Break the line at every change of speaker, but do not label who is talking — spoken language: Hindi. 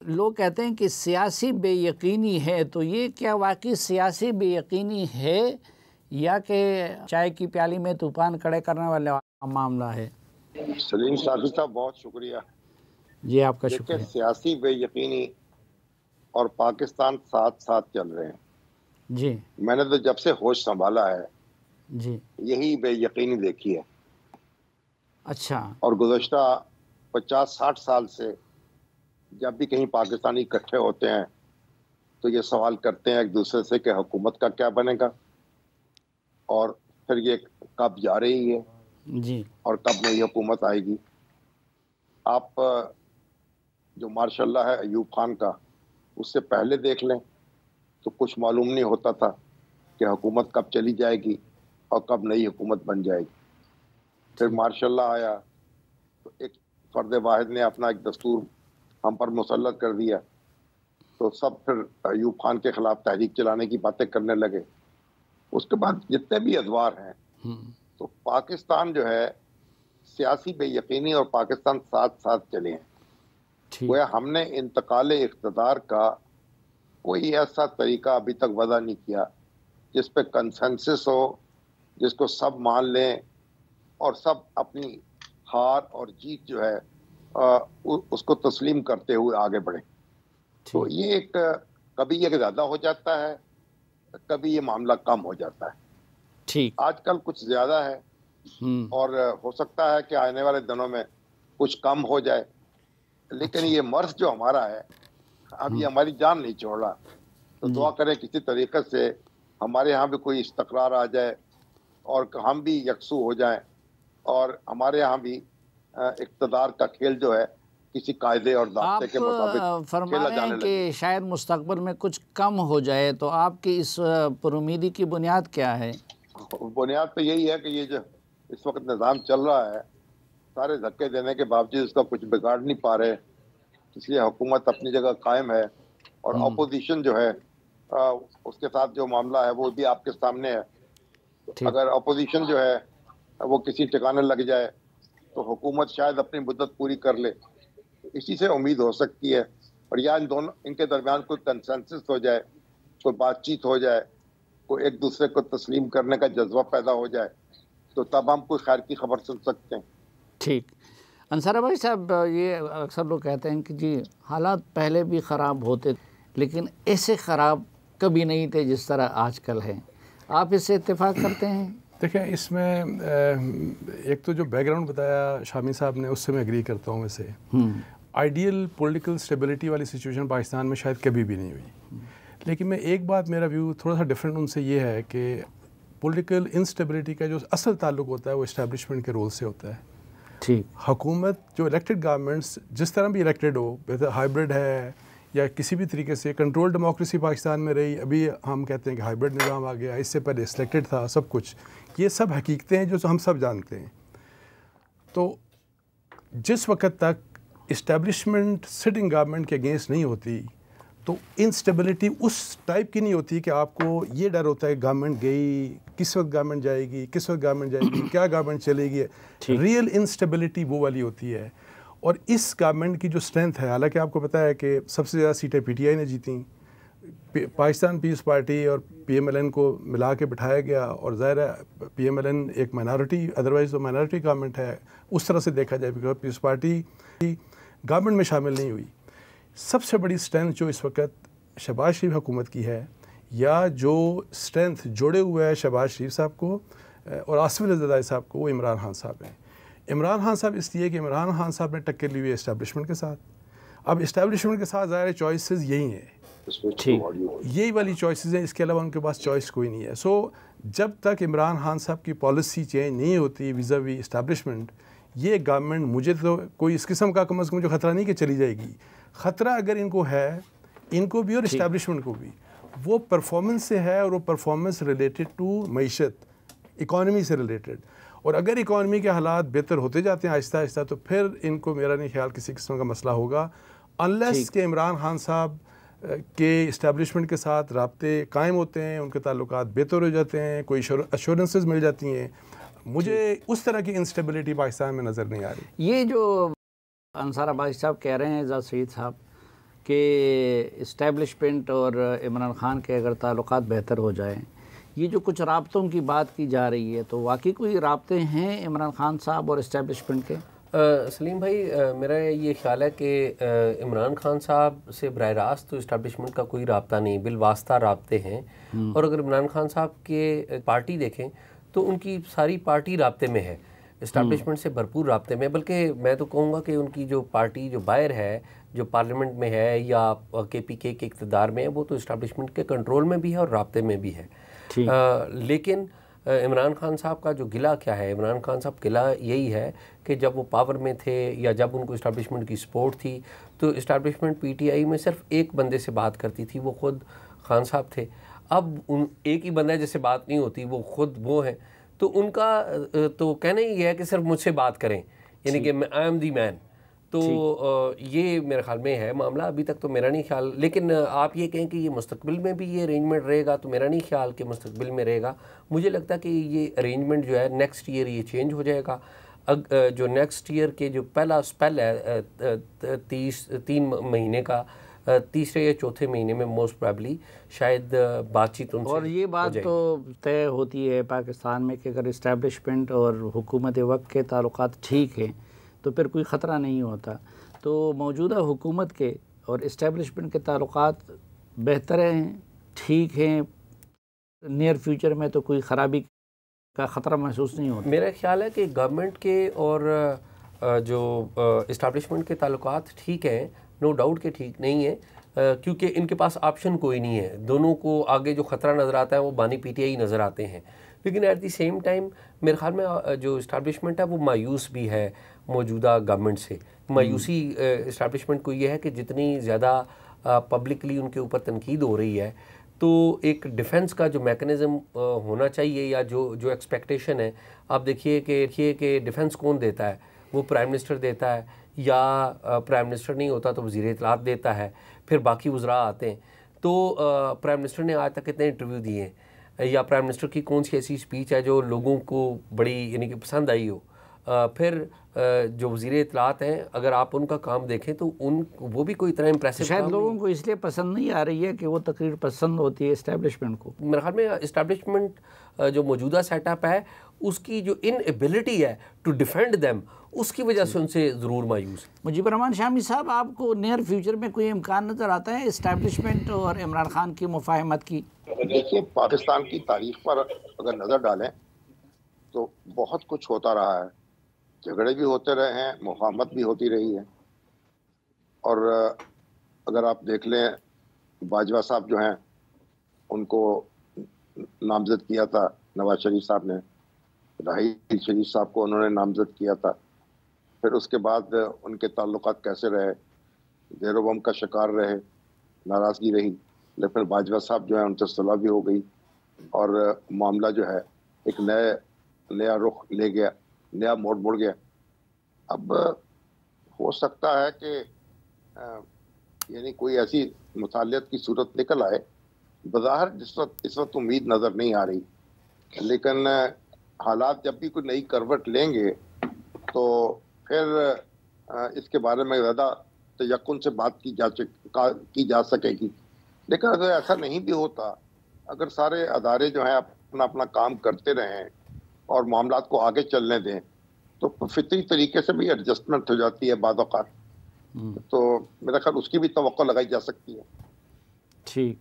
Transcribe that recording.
लोग कहते हैं कि सियासी बेयकीनी है, तो ये क्या वाकई सियासी बेयकीनी है या कि चाय की प्याली में तूफान खड़े करने वाला मामला है?
सलीम साफी साहब, बहुत शुक्रिया।
जी, आपका
देखिए,
शुक्रिया।
सियासी बेयकीनी और पाकिस्तान साथ साथ चल रहे हैं।
जी
मैंने तो जब से होश संभाला है
जी।
यही बेयकीनी देखी है।
अच्छा।
और गुज़श्ता 50-60 साल से जब भी कहीं पाकिस्तानी इकट्ठे होते हैं तो ये सवाल करते हैं एक दूसरे से कि हुकूमत का क्या बनेगा, और फिर ये कब जा रही है
जी
और कब नई हुकूमत आएगी। आप जो मार्शल्लाह है अयूब खान का, उससे पहले देख लें तो कुछ मालूम नहीं होता था कि हुकूमत कब चली जाएगी और कब नई हुकूमत बन जाएगी। फिर मार्शल्लाह आया तो एक फर्द वाहिद ने अपना एक दस्तूर हम पर मुसल्लत कर दिया, तो सब फिर अयूब खान के खिलाफ तहरीक चलाने की बातें करने लगे। उसके बाद जितने भी अदवार हैं, तो पाकिस्तान जो है सियासी बेयकीनी और पाकिस्तान साथ साथ चले हैं। गोया हमने इंतकाल इख्तिदार का कोई ऐसा तरीका अभी तक वज़ा नहीं किया जिस पे कंसेंसस हो, जिसको सब मान लें और सब अपनी हार और जीत जो है उसको तस्लीम करते हुए आगे बढ़े। तो ये एक कभी ये ज़्यादा हो जाता है, कभी ये मामला कम हो जाता है।
ठीक।
आजकल कुछ ज़्यादा है और हो सकता है कि आने वाले दिनों में कुछ कम हो जाए, लेकिन ये मर्ज जो हमारा है अब ये हमारी जान नहीं छोड़ रहा। तो दुआ करें किसी तरीके से हमारे यहाँ भी कोई इस्तक़रार आ जाए और हम भी यकसू हो जाएं और हमारे यहाँ भी इक़्तिदार का खेल जो है किसी कायदे और दास्ते के मुताबिक
फरमा रहे हैं कि शायद मुस्तक़बिल में कुछ कम हो जाए, तो आपकी इस पुरुमीदी की बुनियाद क्या है?
बुनियाद तो यही है कि ये जो इस वक्त निज़ाम चल रहा है, सारे धक्के देने के बावजूद इसका कुछ बिगाड़ नहीं पा रहे, इसलिए हुकूमत अपनी जगह कायम है और अपोजिशन जो है उसके साथ जो मामला है वो भी आपके सामने है। अगर अपोजिशन जो है वो किसी ठिकाने लग जाए तो हुकूमत शायद अपनी मुद्दत पूरी कर ले, इसी से उम्मीद हो सकती है। और या इनके दरमियान कोई कंसेंसस हो जाए, कोई बातचीत हो जाए, कोई एक दूसरे को तस्लीम करने का जज्बा पैदा हो जाए, तो तब हम कोई खैर की खबर सुन सकते हैं।
ठीक। अंसारा भाई साहब, ये अक्सर लोग कहते हैं कि जी हालात पहले भी ख़राब होते लेकिन ऐसे ख़राब कभी नहीं थे जिस तरह आजकल है। आप इससे इत्तेफाक करते हैं?
देखिए, इसमें एक तो जो बैकग्राउंड बताया शामी साहब ने उससे मैं एग्री करता हूँ। वैसे आइडियल पॉलिटिकल स्टेबिलिटी वाली सिचुएशन पाकिस्तान में शायद कभी भी नहीं हुई, लेकिन मैं एक बात, मेरा व्यू थोड़ा सा डिफरेंट उनसे ये है कि पॉलिटिकल इंस्टेबिलिटी का जो असल ताल्लुक होता है वो इस्टेब्लिशमेंट के रोल से होता है।
ठीक।
हुकूमत जो इलेक्टेड गवर्नमेंट्स जिस तरह भी इलेक्टेड हो, वैसे हाइब्रिड है या किसी भी तरीके से कंट्रोल डेमोक्रेसी पाकिस्तान में रही, अभी हम कहते हैं कि हाइब्रिड निज़ाम आ गया, इससे पहले सिलेक्टेड था, सब कुछ ये सब हकीकतें हैं जो हम सब जानते हैं। तो जिस वक्त तक इस्टेब्लिशमेंट सिटिंग गवर्नमेंट के अगेंस्ट नहीं होती तो इंस्टेबिलिटी उस टाइप की नहीं होती कि आपको ये डर होता है गवर्नमेंट गई, किस वक्त गवर्नमेंट जाएगी, किस वक्त गवर्नमेंट जाएगी, क्या गवर्नमेंट चलेगी। रियल इंस्टेबिलिटी वो वाली होती है। और इस गवर्नमेंट की जो स्ट्रेंथ है, हालांकि आपको पता है कि सबसे ज़्यादा सीटें पीटीआई ने जीती, पाकिस्तान पीस पार्टी और पीएमएलएन को मिला के बिठाया गया, और ज़ाहिर है पीएमएलएन एक माइनॉरिटी, अदरवाइज़ तो माइनॉरिटी गवर्नमेंट है उस तरह से देखा जाए, बिकॉज पीस पार्टी गवर्नमेंट में शामिल नहीं हुई। सबसे बड़ी स्ट्रेंथ जो इस वक्त शहबाज शरीफ हुकूमत की है, या जो स्ट्रेंथ जोड़े हुए है शहबाज शरीफ साहब को और आसिफ अली ज़रदारी साहब को, वो इमरान खान साहब हैं। इमरान खान साहब इसलिए कि इमरान खान साहब ने टक्कर ली हुई है इस्टेब्लिशमेंट के साथ। अब इस्टेब्लिशमेंट के साथ ज़ाहिर चॉइसेस यही हैं, यही वाली चॉइसेस हैं, इसके अलावा उनके पास चॉइस कोई नहीं है। सो जब तक इमरान खान साहब की पॉलिसी चेंज नहीं होती विज़ा वी इस्टेब्लिशमेंट, ये गवर्नमेंट, मुझे तो कोई इस किस्म का कम अज़ कम जो ख़तरा नहीं कि चली जाएगी। ख़तरा अगर इनको है, इनको भी और इस्टेब्लिशमेंट को भी, वो परफॉर्मेंस से है, और वो परफॉर्मेंस रिलेटेड टू मईशत, इकॉनमी से रिलेटेड। और अगर इकॉनमी के हालात बेहतर होते जाते हैं आहिस्ता आहिस्ता, तो फिर इनको मेरा नहीं ख्याल किसी किस्म का मसला होगा, अनलेस के इमरान खान साहब के इस्टेब्लिशमेंट के साथ राब्ते कायम होते हैं, उनके ताल्लुकात बेहतर हो जाते हैं, कोई अश्योरेंसेस मिल जाती हैं। मुझे उस तरह की इंस्टेबिलिटी पाकिस्तान में नज़र नहीं आ रही।
ये जो अंसारा भाई साहब कह रहे हैं, एजाज सईद साहब, कि इस्टेब्लिशमेंट और इमरान खान के अगर ताल्लुकात बेहतर हो जाएं, ये जो कुछ राब्तों की बात की जा रही है, तो वाकई कोई राब्ते हैं इमरान खान साहब और इस्टेब्लिशमेंट के?
सलीम भाई, मेरा ये ख्याल है कि इमरान खान साहब से बरह रास्त तो इस्टेब्लिशमेंट का कोई राब्ता नहीं, बिलवास्ता राब्ते हैं। और अगर इमरान खान साहब के पार्टी देखें तो उनकी सारी पार्टी राब्ते में है, इस्टेब्लिशमेंट से भरपूर राब्ते में। बल्कि मैं तो कहूँगा कि उनकी जो पार्टी जो बाहर है, जो पार्लियामेंट में है या KPK के इक़्तिदार में है, वो तो इस्टेब्लिशमेंट के कंट्रोल में भी है और राब्ते में भी है। लेकिन इमरान खान साहब का जो गिला क्या है, इमरान खान साहब गिला यही है कि जब वो पावर में थे या जब उनको इस्टेब्लिशमेंट की सपोर्ट थी तो इस्टेब्लिशमेंट PTI में सिर्फ एक बंदे से बात करती थी, वो ख़ुद खान साहब थे। अब उन एक ही बंदा जैसे बात नहीं होती, वो ख़ुद वो हैं, तो उनका तो कहना ही है कि सिर्फ मुझसे बात करें, यानी कि आई एम दी मैन। तो ये मेरे ख्याल में है मामला। अभी तक तो मेरा नहीं ख्याल, लेकिन आप ये कहें कि ये मुस्तकबिल में भी ये अरेंजमेंट रहेगा, तो मेरा नहीं ख्याल कि मुस्तकबिल में रहेगा। मुझे लगता है कि ये अरेंजमेंट जो है नेक्स्ट ईयर ये चेंज हो जाएगा। जो नेक्स्ट ईयर के जो पहला स्पेल है 3 महीने का, तीसरे या चौथे महीने में मोस्ट प्रोबेबली शायद बातचीत उनसे। और
ये बात तो तय होती है पाकिस्तान में कि अगर इस्टेब्लिशमेंट और हुकूमत वक्त के ताल्लुकात ठीक हैं तो फिर कोई ख़तरा नहीं होता। तो मौजूदा हुकूमत के और इस्टेब्लिशमेंट के ताल्लुकात बेहतर हैं, ठीक हैं, नियर फ्यूचर में तो कोई ख़राबी का ख़तरा महसूस नहीं होता?
मेरा ख्याल है कि गवर्नमेंट के और जो इस्टेब्लिशमेंट के ताल्लुकात ठीक हैं, नो डाउट के ठीक नहीं है, क्योंकि इनके पास ऑप्शन कोई नहीं है। दोनों को आगे जो ख़तरा नज़र आता है वो बानी PTI नज़र आते हैं। लेकिन एट द सेम टाइम मेरे ख्याल में जो इस्टेब्लिशमेंट है वो मायूस भी है मौजूदा गवर्नमेंट से। मायूसी इस्टेब्लिशमेंट को ये है कि जितनी ज़्यादा पब्लिकली उनके ऊपर तनकीद हो रही है, तो एक डिफेंस का जो मैकेनिज़्म होना चाहिए या जो एक्सपेक्टेशन है, आप देखिए कि डिफेंस कौन देता है, वो प्राइम मिनिस्टर देता है, या प्राइम मिनिस्टर नहीं होता तो वज़ीर इत्तलात देता है, फिर बाकी वज़रा आते हैं। तो प्राइम मिनिस्टर ने आज तक कितने इंटरव्यू दिए हैं, या प्राइम मिनिस्टर की कौन सी ऐसी स्पीच है जो लोगों को बड़ी यानी कि पसंद आई हो। फिर जो वज़ीर इत्तलात हैं, अगर आप उनका काम देखें तो वो भी कोई इतना इम्प्रेसिव
शायद लोगों को इसलिए पसंद नहीं आ रही है कि वो तकरीर पसंद होती है इस्टेब्लिशमेंट को।
मेरे ख्याल में इस्टेब्लिशमेंट जो मौजूदा सेटअप है उसकी जो इनएबिलिटी है टू डिफेंड देम, उसकी वजह से उनसे ज़रूर मायूस।
मुजीबर रहमान शामी साहब, आपको नियर फ्यूचर में कोई इम्कान नज़र आता है इस्टेब्लिशमेंट और इमरान खान की मुफाहमत की?
देखिए, पाकिस्तान की तारीख पर अगर नज़र डालें तो बहुत कुछ होता रहा है, झगड़े भी होते रहे हैं, मुफाहमत भी होती रही है। और अगर आप देख लें, बाजवा साहब जो हैं उनको नामजद किया था नवाज शरीफ साहब ने, राहील शरीफ साहब को उन्होंने नामजद किया था। फिर उसके बाद उनके ताल्लुकात कैसे रहे, ज़ेरो बम का शिकार रहे, नाराज़गी रही, लेकिन बाजवा साहब जो है उनसे सुलह भी हो गई और मामला जो है एक नया रुख ले गया, नया मोड़ मुड़ गया। अब हो सकता है कि यानी कोई ऐसी मुसालियत की सूरत निकल आए, बज़ाहिर इस वक्त उम्मीद नज़र नहीं आ रही, लेकिन हालात जब भी कोई नई करवट लेंगे तो फिर इसके बारे में ज़्यादा तयक्कुन से बात की जा सकेगी। लेकिन अगर ऐसा नहीं भी होता, अगर सारे अदारे जो हैं अपना अपना काम करते रहें और मामलात को आगे चलने दें, तो फितरी तरीके से भी एडजस्टमेंट हो जाती है बाद औक़ात। तो मेरा ख्याल उसकी भी तवक्को लगाई जा सकती है।
ठीक।